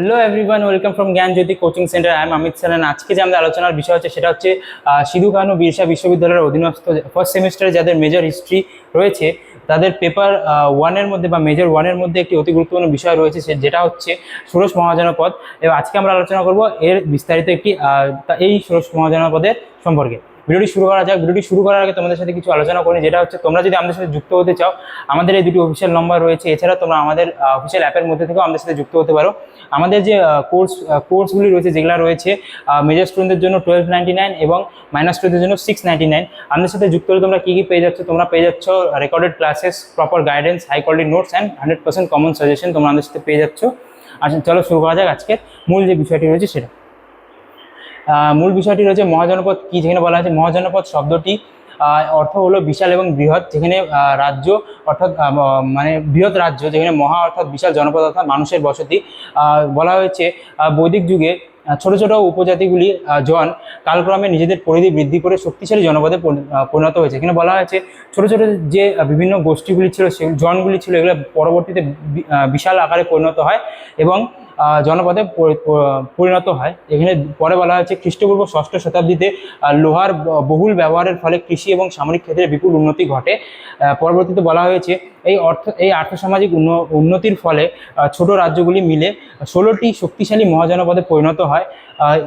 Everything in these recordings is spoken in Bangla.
Hello everyone, welcome from Gyanjyoti coaching centre. I am Amit sir. আজকে যে আমাদের আলোচনার বিষয় হচ্ছে সেটা হচ্ছে সিধু কানু বিরসা বিশ্ববিদ্যালয়ের অধীনস্থ ফার্স্ট সেমিস্টারে যাদের মেজর হিস্ট্রি রয়েছে তাদের পেপার ওয়ানের মধ্যে বা মেজর ওয়ানের মধ্যে একটি অতি গুরুত্বপূর্ণ বিষয় রয়েছে যেটা হচ্ছে ষোড়শ মহাজনপদ। এবং আজকে আমরা আলোচনা করব এর বিস্তারিত একটি এই ষোড়শ মহাজনপদের সম্পর্কে। ভিডিওটি শুরু করা যাক। ভিডিওটি শুরু করার আগে তোমাদের সাথে কিছু আলোচনা করি, যেটা হচ্ছে তোমরা যদি আমাদের সাথে যুক্ত হতে চাও, আমাদের এই দুটি অফিসিয়াল নম্বর রয়েছে। এছাড়া তোমরা আমাদের অফিসিয়াল অ্যাপের মধ্যে থেকেও আমাদের সাথে যুক্ত হতে পারো। আমাদের যে কোর্সগুলি রয়েছে যেগুলো রয়েছে মেজর স্টুডেন্টদের জন্য 1299 এবং মাইনর স্টুডেন্টদের জন্য 699। আমাদের সাথে যুক্ত হলে তোমরা কী কী পেয়ে যাচ্ছ? তোমরা পেয়ে যাচ্ছ recorded classes, proper guidance, high quality notes and 100% common suggestion তোমরা আমাদের সাথে পেয়ে যাচ্ছ। আচ্ছা, চলো শুরু করা যাক আজকের মূল যে বিষয়টি রয়েছে সেটা। মূল বিষয়টি রয়েছে মহাজনপদ কি। যেখানে বলা হয়েছে মহাজনপদ শব্দটি অর্থ হলো বিশাল এবং বৃহৎ, যেখানে রাজ্য অর্থাৎ মানে বৃহৎ রাজ্য, যেখানে মহা অর্থাৎ বিশাল, জনপদ অর্থাৎ মানুষের বসতি। বলা হয়েছে বৈদিক যুগে ছোট ছোট উপজাতিগুলি জন কালক্রমে নিজেদের পরিধি বৃদ্ধি করে শক্তিশালী জনপদে পরিণত হয়েছে। এখানে বলা হয়েছে ছোট ছোট যে বিভিন্ন গোষ্ঠীগুলি ছিল, সেই জনগুলি ছিল, এগুলো পরবর্তীতে বিশাল আকারে পরিণত হয় এবং জনপদে পরিণত হয়। এখানে পরে বলা হয়েছে খ্রিস্টপূর্ব ষষ্ঠ শতাব্দীতে লোহার বহুল ব্যবহারের ফলে কৃষি এবং সামরিক ক্ষেত্রে বিপুল উন্নতি ঘটে। পরবর্তীতে বলা হয়েছে এই আর্থসামাজিক উন্নতির ফলে ছোট রাজ্যগুলি মিলে 16টি শক্তিশালী মহাজনপদে পরিণত হয়।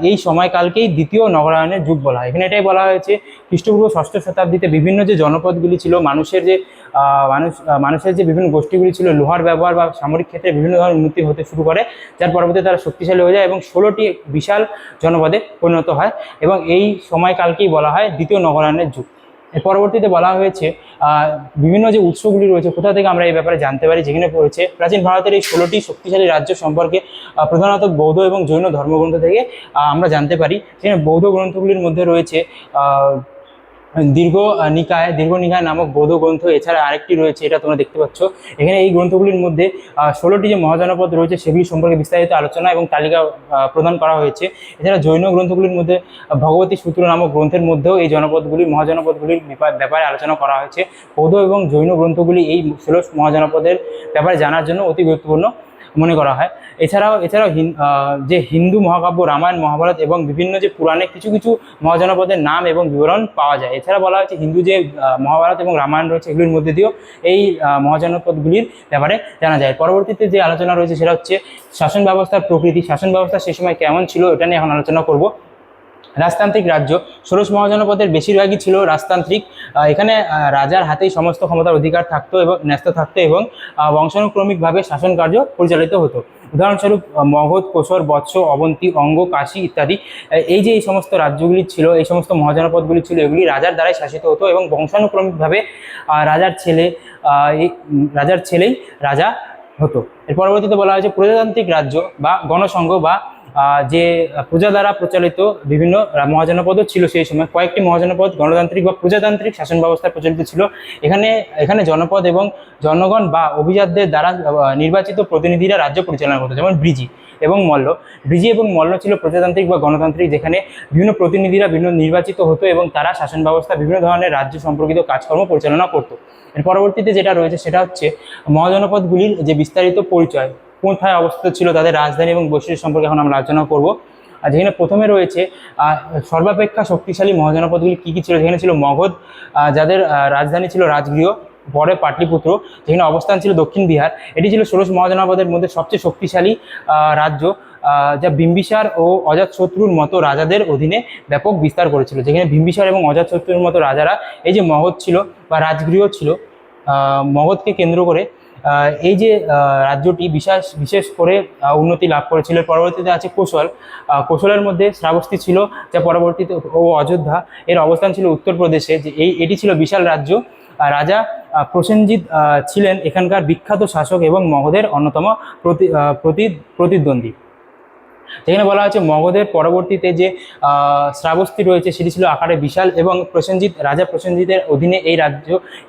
এই সময়কালকেই দ্বিতীয় নগরায়নের যুগ বলা হয়। এখানে এটাই বলা হয়েছে খ্রিস্টপূর্ব ষষ্ঠ শতাব্দীতে বিভিন্ন যে জনপদগুলি ছিল, মানুষের যে বিভিন্ন গোষ্ঠীগুলি ছিল, লোহার ব্যবহার বা সামরিক ক্ষেত্রে বিভিন্ন ধরনের উন্নতি হতে শুরু করে, যার পরবর্তীতে তারা শক্তিশালী হয়ে যায় এবং 16টি বিশাল জনপদে পরিণত হয় এবং এই সময়কালকেই বলা হয় দ্বিতীয় নগরায়নের যুগ। এর পরবর্তীতে বলা হয়েছে বিভিন্ন যে উৎসগুলি রয়েছে কোথা থেকে আমরা এই ব্যাপারে জানতে পারি। যেখানে রয়েছে প্রাচীন ভারতের এই 16টি শক্তিশালী রাজ্য সম্পর্কে প্রধানত বৌদ্ধ এবং জৈন ধর্মগ্রন্থ থেকে আমরা জানতে পারি। সেখানে বৌদ্ধ গ্রন্থগুলির মধ্যে রয়েছে দীর্ঘ নিকায় নামক বৌদ্ধ গ্রন্থ। এছাড়া আরেকটি রয়েছে, এটা তোমরা দেখতে পাচ্ছ। এখানে এই গ্রন্থগুলির মধ্যে 16টি যে মহাজনপদ রয়েছে সেগুলি সম্পর্কে বিস্তারিত আলোচনা এবং তালিকা প্রদান করা হয়েছে। এছাড়া জৈন গ্রন্থগুলির মধ্যে ভগবতী সূত্র নামক গ্রন্থের মধ্যেও এই মহাজনপদগুলির ব্যাপারে আলোচনা করা হয়েছে। বৌদ্ধ এবং জৈন গ্রন্থগুলি এই 16 মহাজনপদের ব্যাপারে জানার জন্য অতি গুরুত্বপূর্ণ মনে করা হয়। এছাড়াও যে হিন্দু মহাকাব্য রামায়ণ, মহাভারত এবং বিভিন্ন যে পুরাণে কিছু কিছু মহাজনপদের নাম এবং বিবরণ পাওয়া যায়। এছাড়া বলা হয়েছে হিন্দু যে মহাভারত এবং রামায়ণ রয়েছে এগুলির মধ্যে দিয়েও এই মহাজনপদগুলির ব্যাপারে জানা যায়। পরবর্তীতে যে আলোচনা রয়েছে সেটা হচ্ছে শাসন ব্যবস্থার প্রকৃতি। শাসন ব্যবস্থা সেই সময় কেমন ছিল এটা নিয়ে এখন আলোচনা করব। রাজতান্ত্রিক রাজ্য। ষোড়শ মহাজনপদের বেশিরভাগই ছিল রাজতান্ত্রিক। এখানে রাজার হাতেই সমস্ত ক্ষমতার অধিকার থাকতো এবং ন্যস্ত থাকতো এবং বংশানুক্রমিকভাবে শাসন কার্য পরিচালিত হতো। উদাহরণস্বরূপ মগধ, কোশর, বৎস, অবন্তী, অঙ্গ, কাশী ইত্যাদি। এই যে এই সমস্ত রাজ্যগুলি ছিল, এই সমস্ত মহাজনপদগুলি ছিল, এগুলি রাজার দ্বারাই শাসিত হতো এবং বংশানুক্রমিকভাবে রাজার ছেলেই রাজা হতো। এর পরবর্তীতে বলা হয়েছে প্রজাতান্ত্রিক রাজ্য বা গণসংঘ বা যে প্রজা দ্বারা প্রচলিত বিভিন্ন মহাজনপদও ছিল। সেই সময় কয়েকটি মহাজনপদ গণতান্ত্রিক বা প্রজাতান্ত্রিক শাসন ব্যবস্থায় প্রচলিত ছিল। এখানে জনপদ এবং জনগণ বা অভিজাতদের দ্বারা নির্বাচিত প্রতিনিধিরা রাজ্য পরিচালনা করতো, যেমন ব্রিজি এবং মল্ল ছিল প্রজাতান্ত্রিক বা গণতান্ত্রিক, যেখানে বিভিন্ন প্রতিনিধিরা বিভিন্ন নির্বাচিত হতো এবং তারা শাসন ব্যবস্থা বিভিন্ন ধরনের রাজ্য সম্পর্কিত কাজকর্ম পরিচালনা করতো। এর পরবর্তীতে যেটা রয়েছে সেটা হচ্ছে মহাজনপদগুলির যে বিস্তারিত পরিচয়, কোথায় অবস্থিত ছিল, তাদের রাজধানী এবং বৈশিষ্ট্য সম্পর্কে এখন আমরা আলোচনা করব। আর যেখানে প্রথমে রয়েছে সর্বাপেক্ষা শক্তিশালী মহাজনপদগুলি কী কী ছিল। যেখানে ছিল মগধ, যাদের রাজধানী ছিল রাজগৃহ, পরে পাটলিপুত্র, যেখানে অবস্থান ছিল দক্ষিণ বিহার। এটি ছিল ষোড়শ মহাজনপদের মধ্যে সবচেয়ে শক্তিশালী রাজ্য, যা বিম্বিসার ও অজাতশত্রুর মতো রাজাদের অধীনে ব্যাপক বিস্তার করেছিল। যেখানে বিম্বিসার এবং অজাতশত্রুর মতো রাজারা এই যে মগধ ছিল বা রাজগৃহ ছিল, মগধকে কেন্দ্র করে এই যে রাজ্যটি বিশেষ করে উন্নতি লাভ করেছিল। পরবর্তীতে আছে কোশলের মধ্যে শ্রাবস্তী ছিল, যা পরবর্তীতে ও অযোধ্যা, এর অবস্থান ছিল উত্তরপ্রদেশে। যে এটি ছিল বিশাল রাজ্য। রাজা প্রসেনজিৎ ছিলেন এখানকার বিখ্যাত শাসক এবং মগধের অন্যতম প্রতিদ্বন্দ্বী। যেখানে বলা হয়েছে মগধের পরবর্তীতে যে শ্রাবস্তী রয়েছে সেটি ছিল আকারে বিশাল এবং রাজা প্রসেনজিতের অধীনে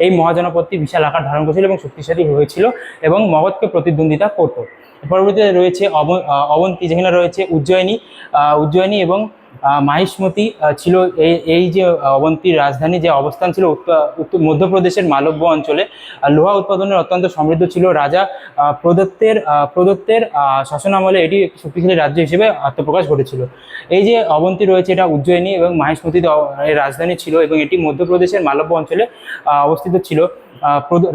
এই মহাজনপদটি বিশাল আকার ধারণ করেছিল এবং শক্তিশালী হয়েছিল এবং মগধকে প্রতিদ্বন্দ্বিতা করত। পরবর্তীতে রয়েছে অবন্তী, যেখানে রয়েছে উজ্জয়িনী এবং মাহিষ্মতি ছিল এই যে অবন্তীর রাজধানী যে অবস্থান ছিল উত্তর মধ্যপ্রদেশের মালব্য অঞ্চলে। লোহা উৎপাদনের অত্যন্ত সমৃদ্ধ ছিল। রাজা প্রদত্তের শাসনামলে এটি একটি শক্তিশালী রাজ্য হিসেবে আত্মপ্রকাশ ঘটেছিল। এই যে অবন্তী রয়েছে এটা উজ্জয়িনী এবং মাহিষ্মতিতে এর রাজধানী ছিল এবং এটি মধ্যপ্রদেশের মালব্য অঞ্চলে অবস্থিত ছিল।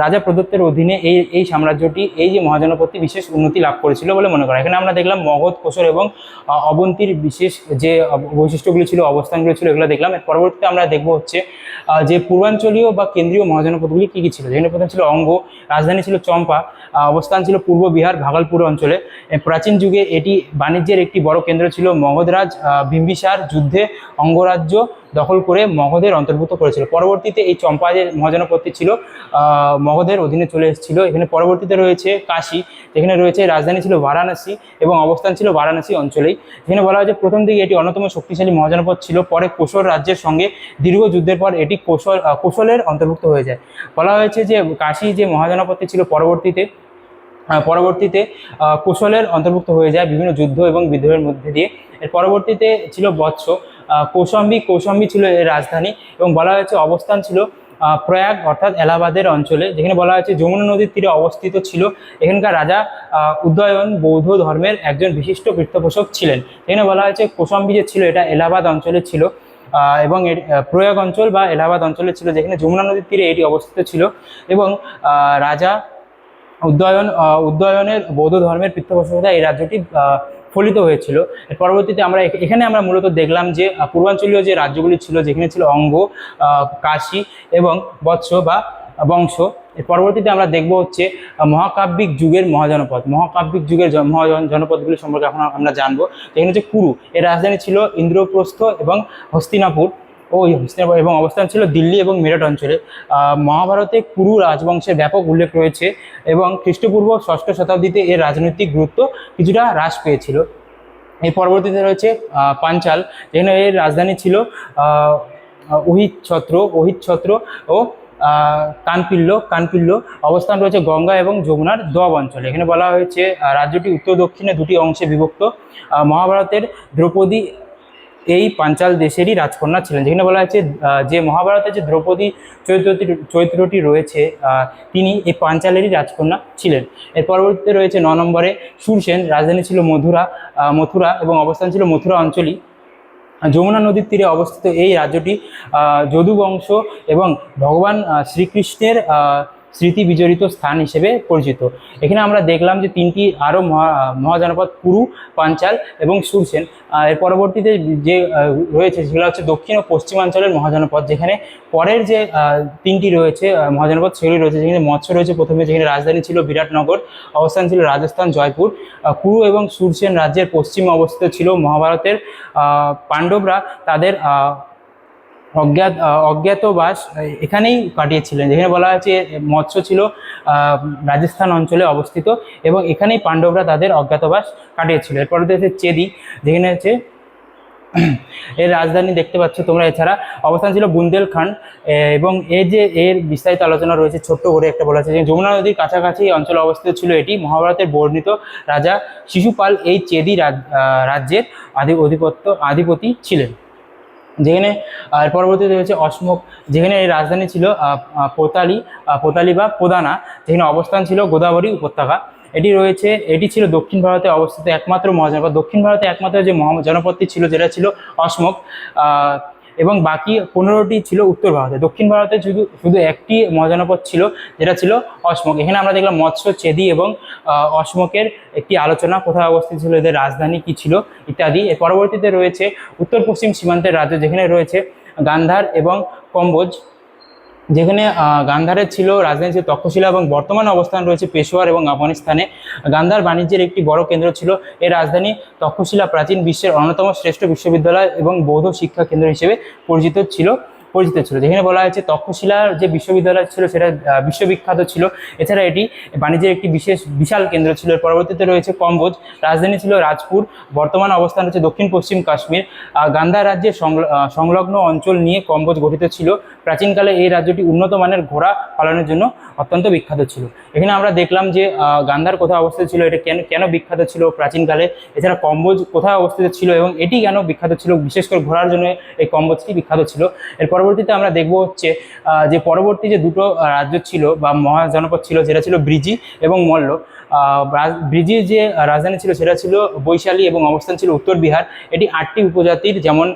রাজা প্রদত্তের অধীনে এই সাম্রাজ্যটি এই যে মহাজনপদটি বিশেষ উন্নতি লাভ করেছিল বলে মনে করা। এখানে আমরা দেখলাম মগধ, কোশল এবং অবন্তীর বিশেষ যে বৈশিষ্ট্যগুলি ছিল, অবস্থানগুলি ছিল, এগুলো দেখলাম। এর পরবর্তীতে আমরা দেখবো হচ্ছে যে পূর্বাঞ্চলীয় বা কেন্দ্রীয় মহাজনপদগুলি কী কী ছিল। যেখানে প্রথম ছিল অঙ্গ, রাজধানী ছিল চম্পা, অবস্থান ছিল পূর্ব বিহার ভাগলপুর অঞ্চলে। প্রাচীন যুগে এটি বাণিজ্যের একটি বড় কেন্দ্র ছিল। মগধরাজ বিম্বিসার যুদ্ধে অঙ্গরাজ্য দখল করে মগধের অন্তর্ভুক্ত করেছিল। পরবর্তীতে এই চম্পা যে মহাজনপদটি ছিল মগধের অধীনে চলে এসেছিল। এখানে পরবর্তীতে রয়েছে কাশী, যেখানে রয়েছে রাজধানী ছিল বারাণসী এবং অবস্থান ছিল বারাণসী অঞ্চলেই। যেখানে বলা হয় যে প্রথম দিকে এটি অন্যতম শক্তিশালী মহাজনপদ ছিল। পরে কোশল রাজ্যের সঙ্গে দীর্ঘ যুদ্ধের পর এটি কোশলের অন্তর্ভুক্ত হয়ে যায়। বলা হয়েছে যে কাশী যে মহাজনপদটি ছিল পরবর্তীতে কোশলের অন্তর্ভুক্ত হয়ে যায় বিভিন্ন যুদ্ধ এবং বিদ্রোহের মধ্যে দিয়ে। এর পরবর্তীতে ছিল বৎস। কৌশাম্বী ছিল এর রাজধানী এবং বলা হয়েছে অবস্থান ছিল প্রয়াগ অর্থাৎ এলাহাবাদের অঞ্চলে। যেখানে বলা হয়েছে যমুনা নদীর তীরে অবস্থিত ছিল। এখানকার রাজা উদয়ন বৌদ্ধ ধর্মের একজন বিশিষ্ট পৃষ্ঠপোষক ছিলেন। এখানে বলা হয়েছে কৌশাম্বী যে ছিল এটা এলাহাবাদ অঞ্চলে ছিল এবং এর প্রয়াগ অঞ্চল বা এলাহাবাদ অঞ্চলে ছিল, যেখানে যমুনা নদীর তীরে এটি অবস্থিত ছিল। এবং রাজা উদয়নের বৌদ্ধ ধর্মের পৃষ্ঠপোষকতা এই রাজ্যটি ফলিত হয়েছিল। এর পরবর্তীতে এখানে আমরা মূলত দেখলাম যে পূর্বাঞ্চলীয় যে রাজ্যগুলি ছিল, যেখানে ছিল অঙ্গ, কাশী এবং বৎস বা বংশ। এর পরবর্তীতে আমরা দেখব হচ্ছে মহাকাব্যিক যুগের মহাকাব্যিক যুগের জনপদগুলি সম্পর্কে এখন আমরা জানবো। যেখানে হচ্ছে কুরু, এর রাজধানী ছিল ইন্দ্রপ্রস্থ এবং হস্তিনাপুর এবং অবস্থান ছিল দিল্লি এবং মেরঠ অঞ্চলে। মহাভারতে কুরু রাজবংশের ব্যাপক উল্লেখ রয়েছে এবং খ্রিস্টপূর্ব ষষ্ঠ শতাব্দীতে এর রাজনৈতিক গুরুত্ব কিছুটা হ্রাস পেয়েছিল। এর পরবর্তীতে রয়েছে পাঞ্চাল, যেখানে এর রাজধানী ছিল ওহিতছত্র ও কানপিল্য। অবস্থান রয়েছে গঙ্গা এবং যমুনার দোয়াব অঞ্চলে। এখানে বলা হয়েছে রাজ্যটি উত্তর দক্ষিণে দুটি অংশে বিভক্ত। মহাভারতের দ্রৌপদী এই পাঞ্চাল দেশেরই রাজকন্যা ছিলেন। যেখানে বলা হয়েছে যে মহাভারতে যে দ্রৌপদী চরিত্রটি রয়েছে তিনি এই পাঞ্চালেরই রাজকন্যা ছিলেন। এর পরবর্তীতে রয়েছে 9 নম্বরে সুরসেন, রাজধানী ছিল মথুরা এবং অবস্থান ছিল মথুরা অঞ্চলই। যমুনা নদীর তীরে অবস্থিত এই রাজ্যটি যদু বংশ এবং ভগবান শ্রীকৃষ্ণের স্মৃতি বিজড়িত স্থান হিসেবে পরিচিত। এখানে আমরা দেখলাম যে তিনটি আরও মহাজনপদ কুরু, পাঞ্চাল এবং সুরসেন। এর পরবর্তীতে যে রয়েছে সেগুলো হচ্ছে দক্ষিণ ও পশ্চিমাঞ্চলের মহাজনপদ। যেখানে পরের যে তিনটি রয়েছে মহাজনপদ সেগুলি রয়েছে। যেখানে মৎস্য রয়েছে প্রথমে, যেখানে রাজধানী ছিল বিরাটনগর, অবস্থান ছিল রাজস্থান জয়পুর। কুরু এবং সুরসেন রাজ্যের পশ্চিমে অবস্থিত ছিল। মহাভারতের পাণ্ডবরা তাদের অজ্ঞাতবাস এখানেই কাটিয়েছিলেন। যেখানে বলা হয়েছে মৎস্য ছিল রাজস্থান অঞ্চলে অবস্থিত এবং এখানেই পাণ্ডবরা তাদের অজ্ঞাতবাস কাটিয়েছিল। এরপরে হচ্ছে চেদি, যেখানে হচ্ছে এর রাজধানী দেখতে পাচ্ছ তোমরা। এছাড়া অবস্থান ছিল বুন্দেলখণ্ড এবং এর বিস্তারিত আলোচনা রয়েছে ছোট্ট করে একটা বলা আছে যে যমুনা নদীর কাছাকাছি অঞ্চলে অবস্থিত ছিল এটি। মহাভারতের বর্ণিত রাজা শিশুপাল এই চেদি রাজ্যের আধিপতি ছিলেন। যেখানে পরবর্তীতে রয়েছে অশোক, যেখানে এই রাজধানী ছিল পোতালি বা পোদানা, যেখানে অবস্থান ছিল গোদাবরী উপত্যকা। এটি ছিল দক্ষিণ ভারতে অবস্থিত একমাত্র মহাজনপদ। দক্ষিণ ভারতে একমাত্র যে মহাজনপদটি ছিল যেটা ছিল অশোক এবং বাকি 15টি ছিল উত্তর ভারতে। দক্ষিণ ভারতে শুধু একটি মহাজনপদ ছিল যেটা ছিল অশোক। এখানে আমরা দেখলাম মৎস্য, চেদি এবং অশোকের একটি আলোচনা, কোথায় অবস্থিত ছিল, এদের রাজধানী কি ছিল ইত্যাদি। এর পরবর্তীতে রয়েছে উত্তর পশ্চিম সীমান্তের রাজ্য, যেখানে রয়েছে গান্ধার এবং কম্বোজ। যেখানে গান্ধারের ছিল রাজধানী ছিল তক্ষশিলা এবং বর্তমান অবস্থান রয়েছে পেশোয়ার এবং আফগানিস্তানে। গান্ধার বাণিজ্যের একটি বড় কেন্দ্র ছিল। এর রাজধানী তক্ষশিলা প্রাচীন বিশ্বের অন্যতম শ্রেষ্ঠ বিশ্ববিদ্যালয় এবং বৌদ্ধ শিক্ষা কেন্দ্র হিসেবে পরিচিত ছিল। যেখানে বলা হয়েছে তক্ষশিলার যে বিশ্ববিদ্যালয় ছিল সেটা বিশ্ববিখ্যাত ছিল। এছাড়া এটি বাণিজ্যের একটি বিশাল কেন্দ্র ছিল। এর পরবর্তীতে রয়েছে কম্বোজ, রাজধানী ছিল রাজপুর, বর্তমান অবস্থান হচ্ছে দক্ষিণ পশ্চিম কাশ্মীর। গান্ধার রাজ্যের সংলগ্ন অঞ্চল নিয়ে কম্বোজ গঠিত ছিল। প্রাচীনকালে এই রাজ্যটি উন্নত মানের ঘোড়া পালনের জন্য অত্যন্ত বিখ্যাত ছিল। এখানে আমরা দেখলাম যে গান্ধার কোথায় অবস্থিত ছিল, এটা কেন কেন বিখ্যাত ছিল প্রাচীনকালে, এছাড়া কম্বোজ কোথায় অবস্থিত ছিল এবং এটি কেন বিখ্যাত ছিল, বিশেষ করে ঘোরার জন্য এই কম্বোজটি বিখ্যাত ছিল। এর পরবর্তীতে আমরা দেখব হচ্ছে যে পরবর্তী যে দুটো রাজ্য ছিল বা মহাজনপদ ছিল, যেটা ছিল ব্রিজি এবং মল্ল। ব্রিজির যে রাজধানী ছিল সেটা ছিল বৈশালী এবং অবস্থান ছিল উত্তর বিহার। এটি 8টি উপজাতির যেমন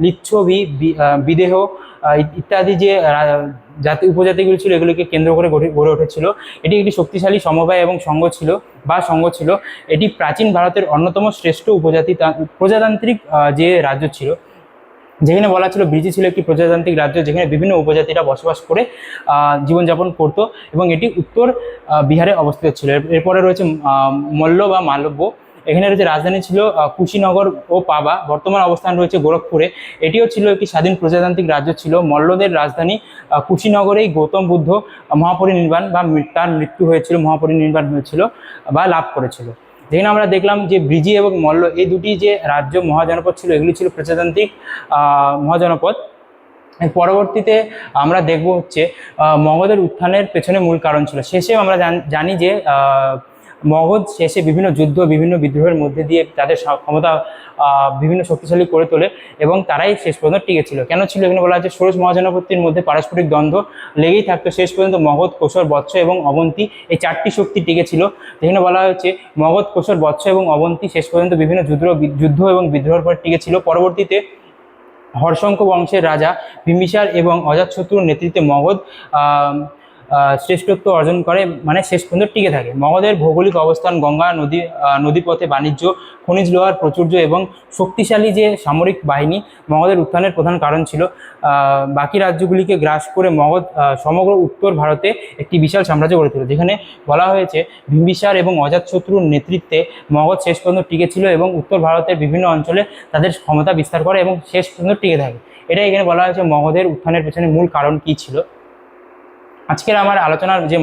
লিচ্ছবি, বিদেহ ইত্যাদি যে জাতি উপজাতিগুলি ছিল এগুলিকে কেন্দ্র করে গড়ে উঠেছিল। এটি একটি শক্তিশালী সমবায় এবং সংঘ ছিল। এটি প্রাচীন ভারতের অন্যতম শ্রেষ্ঠ প্রজাতান্ত্রিক যে রাজ্য ছিল, যেখানে বলা ছিল ব্রিজি ছিল একটি প্রজাতান্ত্রিক রাজ্য যেখানে বিভিন্ন উপজাতিরা বসবাস করে জীবনযাপন করত এবং এটি উত্তর বিহারে অবস্থিত ছিল। এরপরে রয়েছে মল্ল বা মালব্য। এখানে রয়েছে রাজধানী ছিল কুশীনগর ও পাবা, বর্তমান অবস্থান রয়েছে গোরখপুরে। এটিও ছিল একটি স্বাধীন প্রজাতান্ত্রিক রাজ্য ছিল। মল্লদের রাজধানী কুশীনগরেই গৌতম বুদ্ধ মহাপরিনির্বাণ বা তার মৃত্যু হয়েছিল, মহাপরিনির্বাণ হয়েছিল বা লাভ করেছিল। যেখানে আমরা দেখলাম যে ব্রিজি এবং মল্ল এই দুটি যে রাজ্য মহাজনপদ ছিল এগুলি ছিল প্রজাতান্ত্রিক মহাজনপদ। পরবর্তীতে আমরা দেখব হচ্ছে মগধের উত্থানের পেছনে মূল কারণ ছিল। শেষে আমরা জানি যে মগধ শেষে বিভিন্ন যুদ্ধ, বিভিন্ন বিদ্রোহের মধ্যে দিয়ে তাদের ক্ষমতা বিভিন্ন শক্তিশালী করে তোলে এবং তারাই শেষ পর্যন্ত টিকে ছিল। কেন ছিল? এখানে বলা হচ্ছে ষোড়শ মহাজনপতির মধ্যে পারস্পরিক দ্বন্দ্ব লেগেই থাকতো। শেষ পর্যন্ত মগধ, কোশর, বৎস এবং অবন্তী এই 4টি শক্তি টিকে ছিল। যেখানে বলা হয়েছে মগধ, কোশর, বৎস এবং অবন্তী শেষ পর্যন্ত বিভিন্ন যুদ্ধ এবং বিদ্রোহের পর টিকে ছিল। পরবর্তীতে হর্ষঙ্ক বংশের রাজা বিম্বিসার এবং অজাতশত্রুর নেতৃত্বে মগধ শ্রেষ্ঠত্ব অর্জন করে, মানে শেষ পর্যন্ত টিকে থাকে। মগধের ভৌগোলিক অবস্থান, গঙ্গা নদীপথে বাণিজ্য, খনিজ লোহার প্রাচুর্য এবং শক্তিশালী যে সামরিক বাহিনী মগধের উত্থানের প্রধান কারণ ছিল। বাকি রাজ্যগুলিকে গ্রাস করে মগধ সমগ্র উত্তর ভারতে একটি বিশাল সাম্রাজ্য গড়ে তোলে। যেখানে বলা হয়েছে বিম্বিসার এবং অজাতশত্রুর নেতৃত্বে মগধ শেষ পর্যন্ত টিকে ছিল এবং উত্তর ভারতের বিভিন্ন অঞ্চলে তাদের ক্ষমতা বিস্তার করে এবং শেষ পর্যন্ত টিকে থাকে। এটা এখানে বলা হয়েছে মগধের উত্থানের পেছনে মূল কারণ কী ছিল। আজকের আমার আলোচনার যে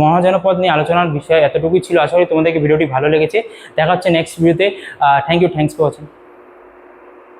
মহাজনপদ নিয়ে আলোচনার বিষয় এতটুকুই ছিল। আশা করি তোমাদেরকে ভিডিওটি ভালো লেগেছে। দেখা হচ্ছে নেক্সট ভিডিওতে। Thanks for watching.